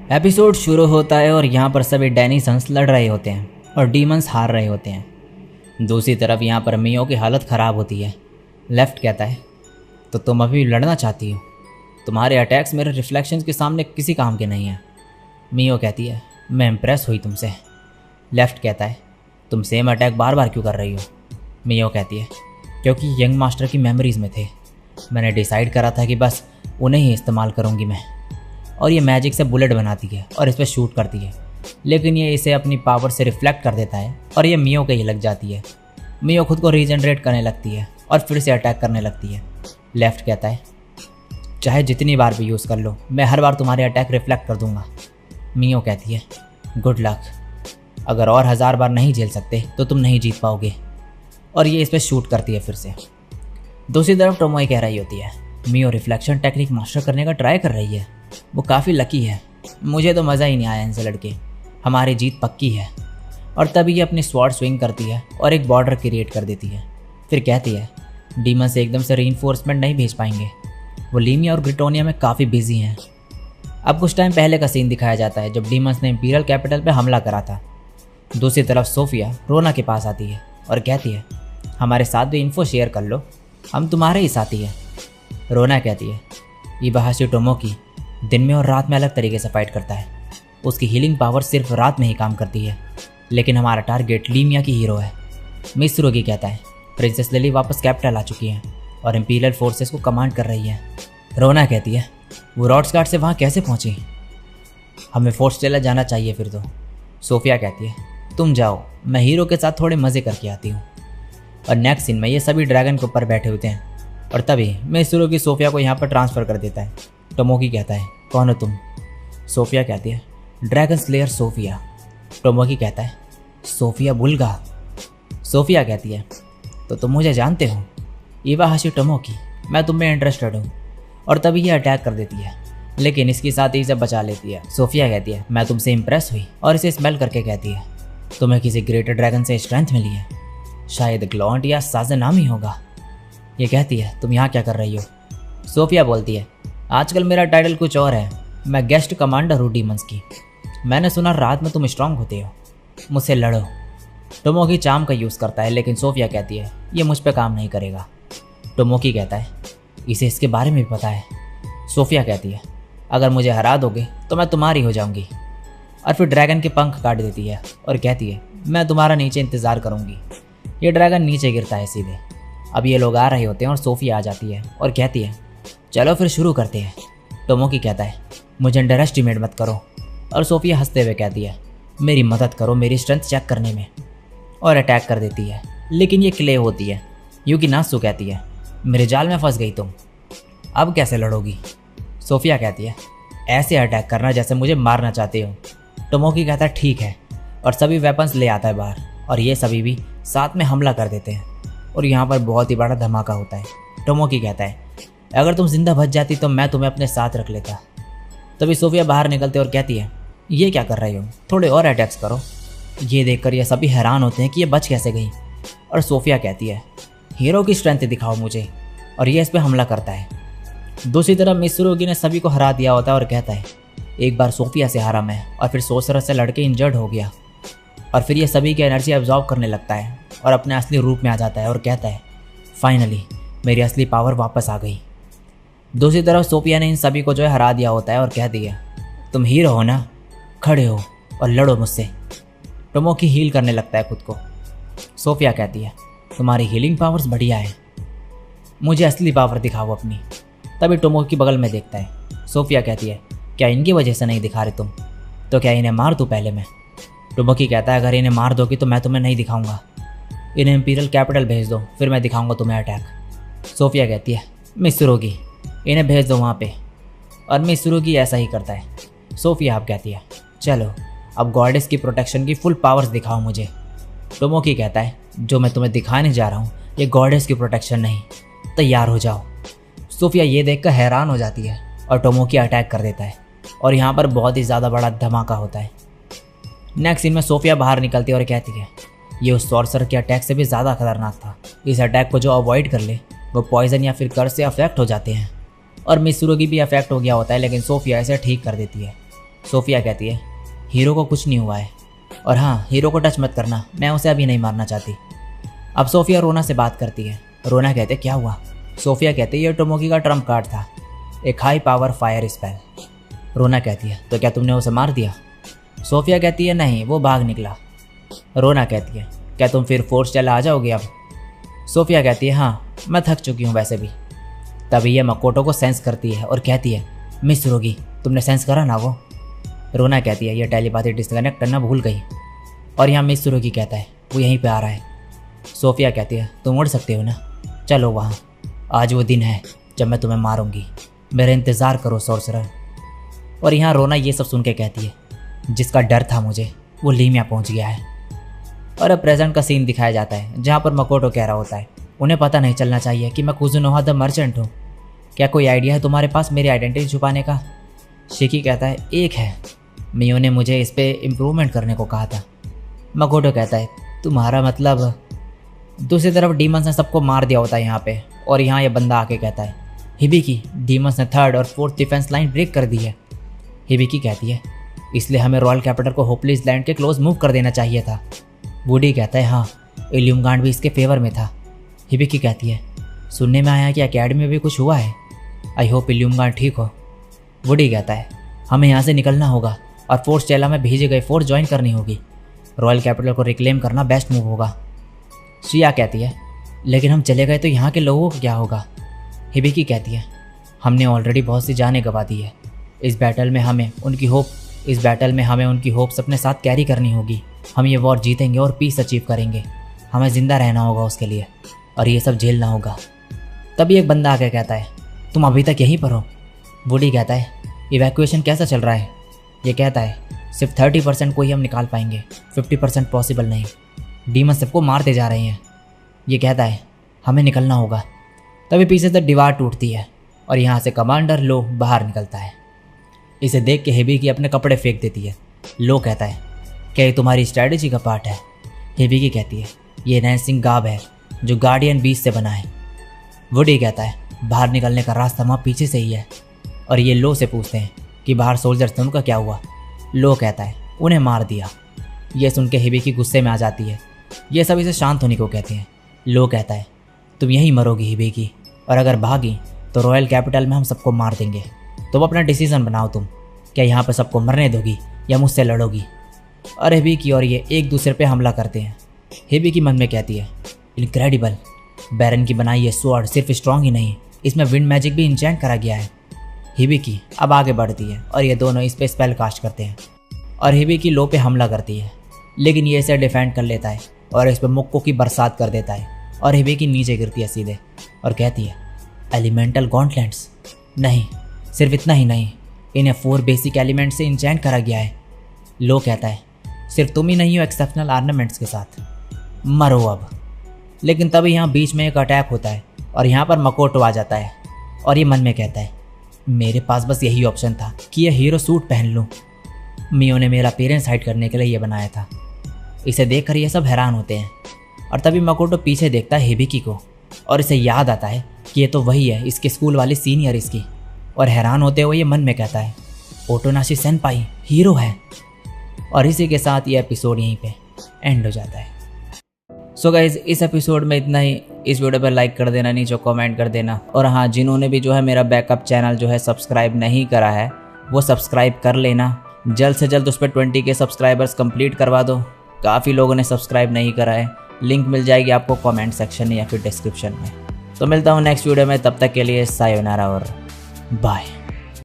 Episode शुरू होता है और यहाँ पर सभी डैनी सन्स लड़ रहे होते हैं और डीमंस हार रहे होते हैं। दूसरी तरफ यहाँ पर मियो की हालत ख़राब होती है। लेफ्ट कहता है, तो तुम अभी लड़ना चाहती हो? तुम्हारे अटैक्स मेरे रिफ्लेक्शंस के सामने किसी काम के नहीं हैं। मियो कहती है, मैं इम्प्रेस हुई तुमसे। लेफ्ट कहता है, तुम सेम अटैक बार बार क्यों कर रही हो? मियो कहती है, क्योंकि यंग मास्टर की मेमोरीज़ में थे। मैंने डिसाइड करा था कि बस उन्हें ही इस्तेमाल करूँगी मैं। और ये मैजिक से बुलेट बनाती है और इस पर शूट करती है, लेकिन ये इसे अपनी पावर से रिफ्लेक्ट कर देता है और ये मियो के ही लग जाती है। मियो खुद को रीजनरेट करने लगती है और फिर से अटैक करने लगती है। लेफ्ट कहता है, चाहे जितनी बार भी यूज़ कर लो, मैं हर बार तुम्हारे अटैक रिफ्लेक्ट कर दूंगा। मियो कहती है, गुड लक। अगर और 1000 बार नहीं झेल सकते तो तुम नहीं जीत पाओगे। और ये इस पर शूट करती है फिर से। दूसरी तरफ टोमोई कह रही होती है, मियो रिफ्लेक्शन टेक्निक मास्टर करने का ट्राई कर रही है। वो काफ़ी लकी है। मुझे तो मज़ा ही नहीं आया इनसे लड़के। हमारी जीत पक्की है। और तभी ये अपनी स्वॉर्ड स्विंग करती है और एक बॉर्डर क्रिएट कर देती है। फिर कहती है, डीमन से एकदम से रीइंफोर्समेंट नहीं भेज पाएंगे। वो लीमिया और ग्रिटोनिया में काफ़ी बिजी हैं। अब कुछ टाइम पहले का सीन दिखाया जाता है जब डीमंस ने इंपीरियल कैपिटल पे हमला करा था। दूसरी तरफ सोफिया रोना के पास आती है और कहती है, हमारे साथ भी इन्फो शेयर कर लो, हम तुम्हारे ही साथी हैं। रोना कहती है, इबाहाशी टोमोकी दिन में और रात में अलग तरीके से फाइट करता है। उसकी हीलिंग पावर सिर्फ रात में ही काम करती है, लेकिन हमारा टारगेट लीमिया की हीरो है। मित्सुरुगी कहता है, प्रिंसेस लिली वापस कैपिटल आ चुकी हैं और इंपीरियल फोर्सेस को कमांड कर रही है। रोना कहती है, वो रॉड्सगार्ड से वहाँ कैसे पहुँची? हमें फोर्स टेलर जाना चाहिए फिर तो। सोफिया कहती है, तुम जाओ, मैं हीरो के साथ थोड़े मज़े करके आती हूँ। और नेक्स्ट सीन में ये सभी ड्रैगन के ऊपर बैठे होते हैं और तभी मित्सुरुगी सोफिया को यहाँ पर ट्रांसफ़र कर देता है। टोमोकी कहता है, कौन हो तुम? सोफिया कहती है, ड्रैगन स्लेयर सोफिया। टोमोकी कहता है, सोफिया बुल्गा। सोफिया कहती है, तो तुम मुझे जानते हो? इवाहाशी टोमोकी, मैं तुम में इंटरेस्टेड हूँ। और तभी ये अटैक कर देती है, लेकिन इसकी साथ ही इसे बचा लेती है। सोफिया कहती है, मैं तुमसे इंप्रेस हुई। और इसे स्मेल करके कहती है, तुम्हें किसी ग्रेटर ड्रैगन से स्ट्रेंथ मिली है, शायद ग्लॉन्ट या साजनाम ही होगा। ये कहती है, तुम यहाँ क्या कर रही हो? सोफिया बोलती है, आजकल मेरा टाइटल कुछ और है, मैं गेस्ट कमांडर हूँ डीमंस की। मैंने सुना रात में तुम स्ट्रांग होते हो, मुझसे लड़ो। टोमोकी चाम का यूज़ करता है, लेकिन सोफिया कहती है, ये मुझ पे काम नहीं करेगा। टोमोकी कहता है, इसे इसके बारे में भी पता है। सोफिया कहती है, अगर मुझे हरा दोगे तो मैं तुम्हारी हो जाऊंगी। और फिर ड्रैगन के पंख काट देती है और कहती है, मैं तुम्हारा नीचे इंतज़ार करूंगी। ये ड्रैगन नीचे गिरता है सीधे। अब ये लोग आ रहे होते हैं और सोफिया आ जाती है और कहती है, चलो फिर शुरू करते हैं। टोमोकी कहता है, मुझे अंडर एस्टिमेट मत करो। और सोफिया हंसते हुए कहती है, मेरी मदद करो मेरी स्ट्रेंथ चेक करने में। और अटैक कर देती है, लेकिन ये क्ले होती है। युकिनात्सु कहती है, मेरे जाल में फंस गई तुम, अब कैसे लड़ोगी? सोफिया कहती है, ऐसे अटैक करना जैसे मुझे मारना चाहते हो। टोमोकी कहता है, ठीक है। और सभी वेपन्स ले आता है बाहर और ये सभी भी साथ में हमला कर देते हैं। और यहाँ पर बहुत ही बड़ा धमाका होता है। टोमोकी कहता है, अगर तुम जिंदा बच जाती तो मैं तुम्हें अपने साथ रख लेता। तभी सोफिया बाहर निकलती और कहती है, ये क्या कर रही हो, थोड़े और अटैक्स करो। ये देखकर ये सभी हैरान होते हैं कि ये बच कैसे गई। और सोफिया कहती है, हीरो की स्ट्रेंथ दिखाओ मुझे। और ये इस पर हमला करता है। दूसरी तरफ मित्सुरुगी ने सभी को हरा दिया होता है और कहता है, एक बार सोफिया से हारा मैं और फिर सोसरस से लड़के इंजर्ड हो गया। और फिर ये सभी की एनर्जी एब्जॉर्ब करने लगता है और अपने असली रूप में आ जाता है और कहता है, फाइनली मेरी असली पावर वापस आ गई। दूसरी तरफ सोफिया ने इन सभी को जो है हरा दिया होता है और कह दिया, तुम हीरो हो ना, खड़े हो और लड़ो मुझसे। टोमोकी हील करने लगता है खुद को। सोफिया कहती है, तुम्हारी हीलिंग पावर्स बढ़िया है, मुझे असली पावर दिखाओ अपनी। तभी टोमोकी बगल में देखता है। सोफिया कहती है, क्या इनकी वजह से नहीं दिखा रहे तुम? तो क्या इन्हें मार दूँ पहले मैं? टोमोकी कहता है, अगर इन्हें मार दोगी तो मैं तुम्हें नहीं दिखाऊंगा। इन्हें इंपीरियल कैपिटल भेज दो, फिर मैं दिखाऊंगा तुम्हें अटैक। सोफिया कहती है, मित्सुरुगी इन्हें भेज दो वहाँ पे। और मित्सुरुगी ऐसा ही करता है। सोफिया अब कहती है, चलो अब गॉडेस की प्रोटेक्शन की फुल पावर्स दिखाओ मुझे। टोमोकी कहता है, जो मैं तुम्हें दिखाने जा रहा हूँ ये गॉडेस की प्रोटेक्शन नहीं, तैयार हो जाओ। सोफिया ये देखकर हैरान हो जाती है और टोमोकी अटैक कर देता है और यहाँ पर बहुत ही ज़्यादा बड़ा धमाका होता है। नेक्स्ट सीन में सोफिया बाहर निकलती है और कहती है, ये उस सॉर्सर के अटैक से भी ज़्यादा खतरनाक था। इस अटैक को जो अवॉइड कर ले वो पॉइजन या फिर कर्स से अफेक्ट हो जाते हैं। और मित्सुरुगी भी अफेक्ट हो गया होता है, लेकिन सोफिया इसे ठीक कर देती है। सोफिया कहती है हीरो को कुछ नहीं हुआ है, और हाँ हीरो को टच मत करना, मैं उसे अभी नहीं मारना चाहती। अब सोफिया रोना से बात करती है। रोना कहते क्या हुआ? सोफिया कहती है ये टोमोकी का ट्रम्प कार्ड था, एक हाई पावर फायर स्पेल। रोना कहती है तो क्या तुमने उसे मार दिया? सोफिया कहती है नहीं, वो भाग निकला। रोना कहती है क्या तुम फिर फोर्स चला आ जाओगे अब? सोफिया कहती है हाँ, मैं थक चुकी हूँ वैसे भी। तभी ये मकोटो को सेंस करती है और कहती है मिस रोगी, तुमने सेंस करा ना वो? रोना कहती है ये टेलीपैथी डिस्कनेक्ट करना भूल गई। और यहाँ मिस रोगी कहता है वो यहीं पे आ रहा है। सोफिया कहती है तुम उड़ सकते हो ना, चलो वहाँ, आज वो दिन है जब मैं तुम्हें मारूंगी, मेरा इंतज़ार करो सॉर्सरर। और यहाँ रोना ये सब सुन के कहती है जिसका डर था मुझे वो लीमिया पहुँच गया है। और अब प्रेजेंट का सीन दिखाया जाता है जहाँ पर मकोटो कह रहा होता है उन्हें पता नहीं चलना चाहिए कि मैं कुजुनोहा द मर्चेंट हूँ, क्या कोई आइडिया है तुम्हारे पास मेरी आइडेंटिटी छुपाने का? शिकी कहता है एक है, मियो ने मुझे इस पे इम्प्रूवमेंट करने को कहा था। मकोटो कहता है तुम्हारा मतलब? दूसरी तरफ डीमंस ने सबको मार दिया होता है यहाँ पे, और यहाँ ये बंदा आके कहता है हिबिकी, डीमंस ने 3rd और 4th डिफेंस लाइन ब्रेक कर दी है। हिबिकी कहती है इसलिए हमें रॉयल कैपिटल को होपलेस लैंड के क्लोज मूव कर देना चाहिए था। वुडी कहता है हाँ, इल्यूमगांड भी इसके फेवर में था। हिबिकी कहती है सुनने में आया कि एकेडमी में भी कुछ हुआ है, आई होप इल्यूमगांड ठीक हो। वुडी कहता है हमें यहाँ से निकलना होगा और फोर्स चेला में भेजे गए फोर्स ज्वाइन करनी होगी, रॉयल कैपिटल को रिक्लेम करना बेस्ट मूव होगा। श्रिया कहती है लेकिन हम चले गए तो यहाँ के लोगों का क्या होगा? हिबिकी कहती है हमने ऑलरेडी बहुत सी जानें गंवा दी है, इस बैटल में हमें उनकी होप्स अपने साथ कैरी करनी होगी। हम ये वॉर जीतेंगे और पीस अचीव करेंगे, हमें ज़िंदा रहना होगा उसके लिए, और ये सब झेलना होगा। तभी एक बंदा आके कहता है तुम अभी तक यहीं पर हो? वुडी कहता है इवैक्यूएशन कैसा चल रहा है? ये कहता है सिर्फ 30% को ही हम निकाल पाएंगे, 50% पॉसिबल नहीं, डीमन सबको मारते जा रहे हैं। ये कहता है हमें निकलना होगा। तभी पीछे से दीवार टूटती है और यहाँ से कमांडर लो बाहर निकलता है। इसे देख के हिबिकी अपने कपड़े फेंक देती है। लो कहता है क्या ये तुम्हारी स्ट्रैटेजी का पार्ट है? हिबिकी कहती है ये नैनसिंग गाब है जो गार्डियन बीस्ट से बना है। वुडी कहता है बाहर निकलने का रास्ता वहाँ पीछे से ही है। और ये लो से पूछते हैं कि बाहर सोल्जर्स थे उनका क्या हुआ? लो कहता है उन्हें मार दिया। ये सुन के हिबिकी गुस्से में आ जाती है। ये सब इसे शांत होने को कहते हैं। लो कहता है तुम यहीं मरोगी हिबिकी, और अगर भागी तो रॉयल कैपिटल में हम सबको मार देंगे। तुम अपना डिसीजन बनाओ, तुम क्या यहाँ पर सबको मरने दोगी या मुझसे लड़ोगी? और हिबिकी और ये एक दूसरे पे हमला करते हैं। हिबिकी मन में कहती है इनक्रेडिबल, बैरन की बनाई ये स्वॉर्ड सिर्फ स्ट्रॉन्ग ही नहीं, इसमें विंड मैजिक भी इंचेंट करा गया है। हिबिकी अब आगे बढ़ती है और ये दोनों इस पे स्पेल कास्ट करते हैं और हिबिकी लो पे हमला करती है, लेकिन ये इसे डिफेंड कर लेता है और इस पे मुक्कों की बरसात कर देता है और हिबिकी नीचे गिरती है सीधे और कहती है एलिमेंटल गॉन्टलेट्स? नहीं, सिर्फ इतना ही नहीं, इन्हें 4 बेसिक एलिमेंट से इंचेंट करा गया है। लो कहता है सिर्फ तुम ही नहीं हो एक्सेप्शनल ऑर्नामेंट्स के साथ, मरो अब। लेकिन तभी यहाँ बीच में एक अटैक होता है और यहाँ पर मकोटो आ जाता है और ये मन में कहता है मेरे पास बस यही ऑप्शन था कि यह हीरो सूट पहन लूँ। मियो ने मेरा पेरेंट्स हाइड करने के लिए ये बनाया था। इसे देखकर ये सब हैरान होते हैं और तभी मकोटो पीछे देखता है हिबिकी को और इसे याद आता है कि ये तो वही है, इसके स्कूल वाली सीनियर इसकी। और हैरान होते हुए ये मन में कहता है ओटोनाशी सेनपाई हीरो है। और इसी के साथ ये एपिसोड यहीं पे एंड हो जाता है। सो गाइज इस एपिसोड में इतना ही। इस वीडियो पर लाइक कर देना, नीचे कमेंट कर देना, और हाँ जिन्होंने भी जो है मेरा बैकअप चैनल जो है सब्सक्राइब नहीं करा है वो सब्सक्राइब कर लेना। जल्द से जल्द उस पर 20 के सब्सक्राइबर्स कंप्लीट करवा दो। काफ़ी लोगों ने सब्सक्राइब नहीं करा है। लिंक मिल जाएगी आपको कमेंट सेक्शन में या फिर डिस्क्रिप्शन में। तो मिलता हूँ नेक्स्ट वीडियो में, तब तक के लिए सायोनारा और बाय।